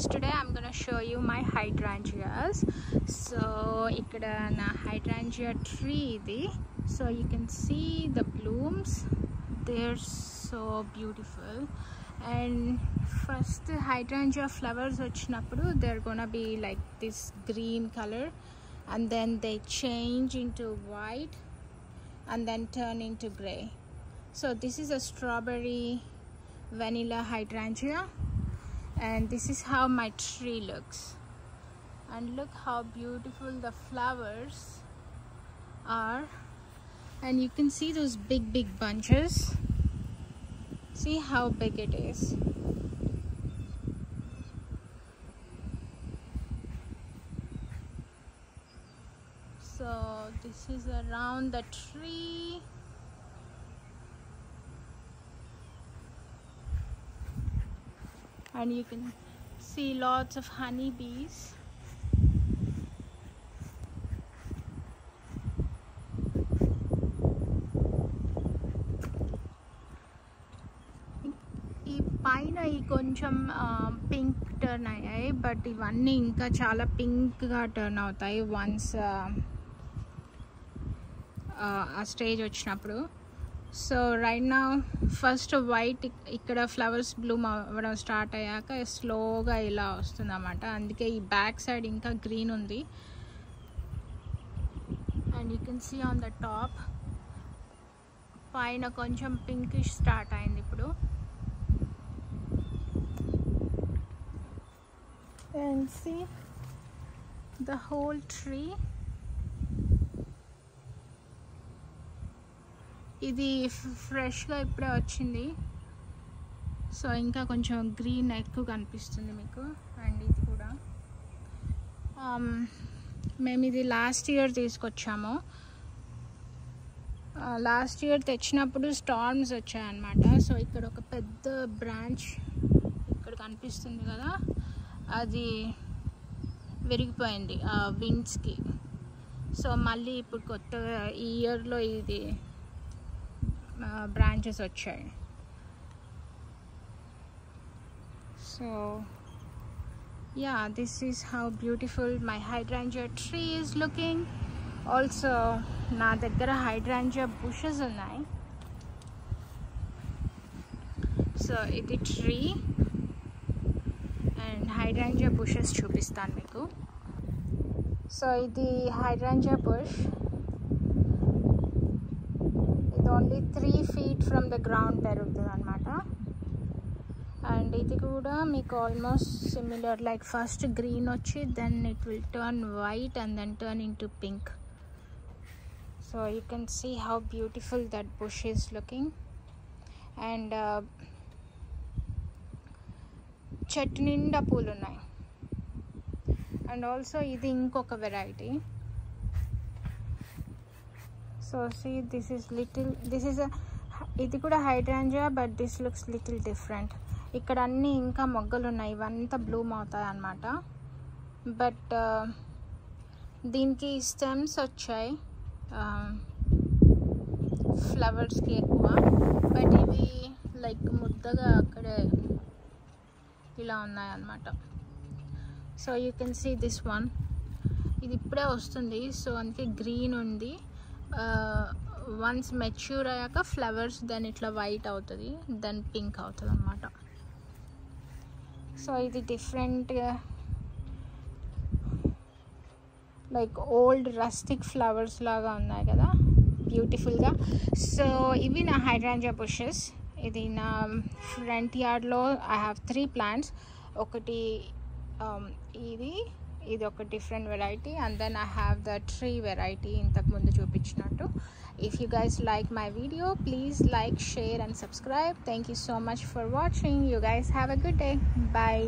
guys, today I'm gonna show you my hydrangeas. So ikkada na hydrangea tree idi. So you can see the blooms, they're so beautiful. And first hydrangea flowers vachinappudu they're gonna be like this green color, and then they change into white and then turn into gray. So this is a strawberry vanilla hydrangea, and this is how my tree looks. And look how beautiful the flowers are, and you can see those big bunches. See how big it is. So this is around the tree. And you can see lots of honeybees. ఈ పైన ఈ కొంచెం pink turn అయ్యాయి, but ఇవన్నీ ఇంకా చాలా పింక్గా turn అవుతాయి వన్స్ ఆ స్టేజ్ వచ్చినప్పుడు. So right now first white ఇక్కడ ఫ్లవర్స్ బ్లూమ్ అవ్వడం స్టార్ట్ అయ్యాక స్లోగా ఇలా వస్తుంది అన్నమాట. అందుకే ఈ బ్యాక్ సైడ్ ఇంకా గ్రీన్ ఉంది. And you can see on the top పైన కొంచెం పింకిష్ స్టార్ట్ అయింది ఇప్పుడు. And see the whole tree. ఇది ఫ్రెష్గా ఇప్పుడే వచ్చింది, సో ఇంకా కొంచెం గ్రీన్ ఎక్కువ కనిపిస్తుంది మీకు. అండ్ ఇది కూడా మేము ఇది లాస్ట్ ఇయర్ తీసుకొచ్చాము. లాస్ట్ ఇయర్ తెచ్చినప్పుడు స్టార్మ్స్ వచ్చాయన్నమాట. సో ఇక్కడ ఒక పెద్ద బ్రాంచ్ ఇక్కడ కనిపిస్తుంది కదా, అది విరిగిపోయింది విండ్స్కి. సో మళ్ళీ ఇప్పుడు కొత్తగా ఈ ఇయర్లో ఇది branches వచ్చాయి. So yeah, this is how beautiful my hydrangea tree is looking. Also నా దగ్గర hydrangea bushes ఉన్నాయి. సో ఇది ట్రీ అండ్ hydrangea bushes చూపిస్తాను మీకు. సో ఇది hydrangea bush. Only 3 feet from the ground పెరుగుతుంది అనమాట. అండ్ ఇది కూడా మీకు almost similar, like first green వచ్చి then it will turn white and then turn into pink. So you can see how beautiful that bush is looking. And చెట్టు నిండా పూలు ఉన్నాయి. అండ్ ఆల్సో ఇది ఇంకొక వెరైటీ. So see, ఇది కూడా hydrangea, but this looks little different. ఇక్కడ అన్నీ ఇంకా మొగ్గలు ఉన్నాయి, ఇవంతా బ్లూమ్ అవుతాయి అన్నమాట. బట్ దీనికి స్టెమ్స్ వచ్చాయి ఫ్లవర్స్కి ఎక్కువ, బట్ ఇవి లైక్ ముద్దగా అక్కడే ఇలా ఉన్నాయి అన్నమాట. So you can see this one, ఇది ఇప్పుడే వస్తుంది, సో అందుకే గ్రీన్ ఉంది. వన్స్ మెచ్యూర్ అయ్యాక ఫ్లవర్స్ దెన్ ఇట్లా వైట్ అవుతుంది, దెన్ పింక్ అవుతుంది అన్నమాట. సో ఇది different, like old rustic flowers లాగా ఉన్నాయి కదా, బ్యూటిఫుల్గా. సో ఇవి నా హైడ్రాంజియా బుషెస్. ఇది నా ఫ్రంట్ యార్డ్లో ఐ హ్యావ్ 3 plants. ఒకటి ఇది ఒక different variety, and then I have the tree variety ఇంతకుముందు చూపించినట్టు. If you guys like my video, please like, share and subscribe. Thank you so much for watching. You guys have a good day. Bye.